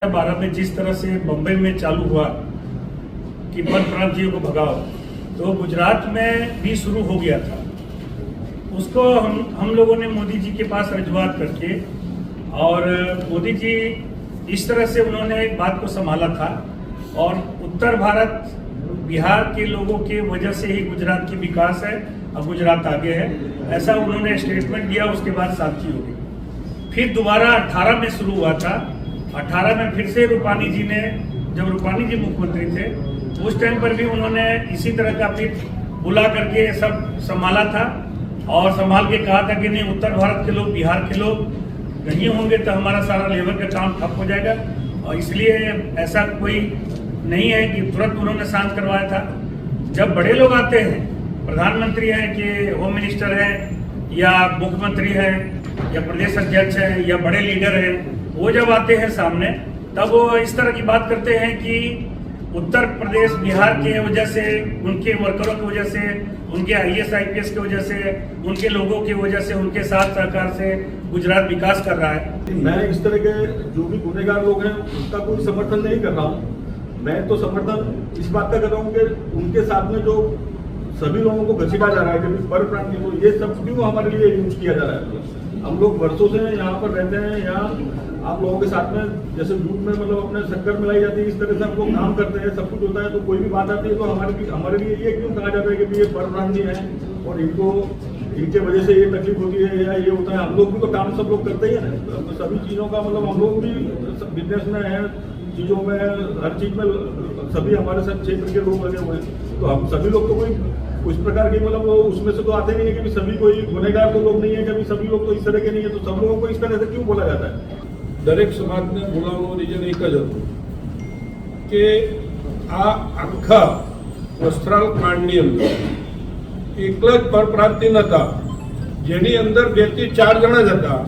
2012 में जिस तरह से बम्बई में चालू हुआ कि परप्रांतियों को भगाओ, तो गुजरात में भी शुरू हो गया था। उसको हम लोगों ने मोदी जी के पास रजूआत करके, और मोदी जी इस तरह से उन्होंने एक बात को संभाला था, और उत्तर भारत बिहार के लोगों के वजह से ही गुजरात की विकास है और गुजरात आगे है, ऐसा उन्होंने स्टेटमेंट दिया। उसके बाद साथी हो गई। फिर दोबारा 18 में शुरू हुआ था। 18 में फिर से रूपानी जी ने, जब रूपानी जी मुख्यमंत्री थे उस टाइम पर भी उन्होंने इसी तरह का फिर बुला करके सब संभाला था, और संभाल के कहा था कि नहीं, उत्तर भारत के लोग, बिहार के लोग नहीं होंगे तो हमारा सारा लेबर का काम ठप हो जाएगा। और इसलिए ऐसा कोई नहीं है कि तुरंत उन्होंने शांत करवाया था। जब बड़े लोग आते हैं, प्रधानमंत्री हैं कि होम मिनिस्टर है या मुख्यमंत्री है या प्रदेश अध्यक्ष है या बड़े लीडर हैं, वो जब आते हैं सामने, तब वो इस तरह की बात करते हैं कि उत्तर प्रदेश बिहार के वजह से, उनके वर्करों की वजह से, उनके IAS IPS की वजह से, उनके लोगों की वजह से, उनके साथ सहकार से गुजरात विकास कर रहा है। मैं इस तरह के जो भी गुनेगार लोग हैं उसका कोई समर्थन नहीं कर रहा हूँ। मैं तो समर्थन इस बात का कर रहा हूँ कि उनके साथ में जो सभी लोगों को घसीटा जा रहा है कि परप्रांतीय को, ये सब क्यों हमारे लिए यूज किया जा रहा है। हम लोग वर्षों से यहाँ पर रहते हैं, यहाँ आप लोगों के साथ में जैसे दूध में मतलब अपने शक्कर मिलाई जाती है, इस तरह से हम लोग काम करते हैं, सब कुछ होता है। तो कोई भी बात आती है तो हमारे लिए ये क्यों कहा जाता है कि ये परप्रांतीय है और इनके वजह से ये तकलीफ होती है या ये होता है। हम लोग भी तो काम सब लोग करते ही है ना, तो सभी चीज़ों का मतलब हम लोग भी बिजनेस में है, चीज़ों में, हर चीज़ में सभी हमारे साथ क्षेत्र के लोग लगे हुए हैं। तो हम सभी लोग तो कोई उस प्रकार के मतलब उसमें से तो आते नहीं है कि सभी कोई गुनेगार तो लोग नहीं है, कभी सभी लोग तो इस तरह के नहीं है। तो सब लोगों को इस तरह से क्यों बोला जाता है? દરેક સમાજને બોલાવવાનું રીઝન એક જ હતું કે આ આખા વસ્ત્રાલ કાંડની અંદર એકલા જ પરપ્રાંતિ નહોતા, જેની અંદર 2 થી 4 જણા જ હતા,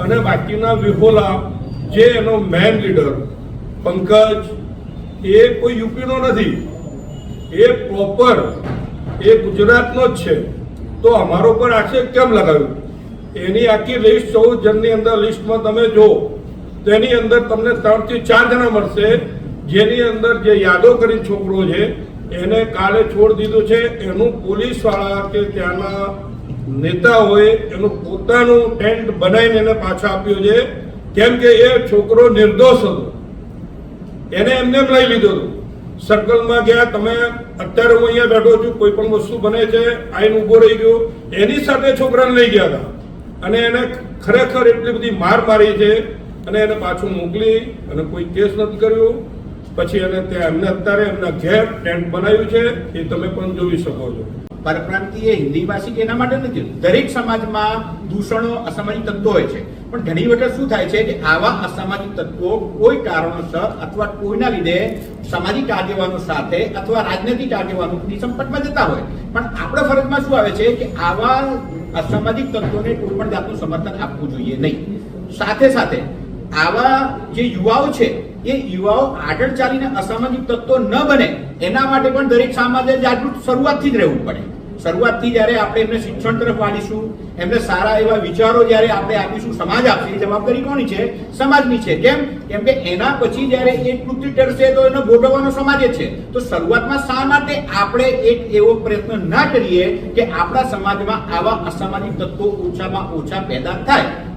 અને બાકીના વિહોલા જે એનો મેન લીડર પંકજ, એ કોઈ યુપીનો નથી, એ પ્રોપર એ ગુજરાતનો જ છે। તો અમારો પર આક્ષેપ કેમ લગાવ્યો? એની આખી લિસ્ટ 14 જણની અંદર લિસ્ટમાં તમે જો તો એની અંદર તમને 3 થી 4 જણા મળશે, જેની અંદર જે યાદવ કરીને છોકરો છે એને કાલે છોડ દીધું છે। એનું પોલીસવાળા કે ત્યાંના નેતાઓએ એનું પોતાનું ટેન્ટ બનાવીને એને પાછા આપ્યો છે, કેમ કે એ છોકરો નિર્દોષ હતો, એને એમને લઈ લીધો હતો। સર્કલમાં ગયા, તમે અત્યારે હું અહીંયા બેઠો છું, કોઈ પણ વસ્તુ બને છે, આઈને ઊભો રહી ગયો, એની સાથે છોકરાને લઈ ગયા હતા, અને એને ખરેખર એટલી બધી માર મારી છે, અને એને પાછું મોકલી અને કોઈ કેસ નથી કર્યો। પછી એને ત્યાં એમને અત્યારે એમના ઘેર ટેન્ટ બનાવ્યું છે, એ તમે પણ જોઈ શકો છો। પરપ્રાંતીય હિન્દી ભાષિક એના માટે નથી, દરેક સમાજમાં દૂષણો, અસામાજિક તત્વો હોય છે, પણ ઘણી વખત શું થાય છે કે આવા અસામાજિક તત્વો કોઈ કારણોસર અથવા કોઈના લીધે સામાજિક આગેવાનો સાથે અથવા રાજનૈતિક આગેવાનોની સંપર્કમાં જતા હોય, પણ આપણા ફરજમાં શું આવે છે કે આવા અસામાજિક તત્વોને કોઈ પણ જાતનું સમર્થન આપવું જોઈએ નહીં। સાથે સાથે આવા જે યુવાઓ છે એ યુવાઓ આગળ ચાલીને અસામાજિક તત્વો ન બને એના માટે પણ દરેક સમાજે જાગૃત શરૂઆતથી જ રહેવું પડે। શરૂઆતથી જ્યારે આપણે એમને શિક્ષણ તરફ વાળીશું, એમને સારા એવા વિચારો જ્યારે આપણે આપીશું, સમાજ આપશે, એ જવાબદારી કોની છે? સમાજની છે। કેમ કે એના પછી જ્યારે એક કૃત્ય કરશે તો એનો ભોગવવાનો સમાજ જ છે। તો શરૂઆતમાં શા માટે આપણે એક એવો પ્રયત્ન ના કરીએ કે આપણા સમાજમાં આવા અસામાજિક તત્વો ઓછામાં ઓછા પેદા થાય?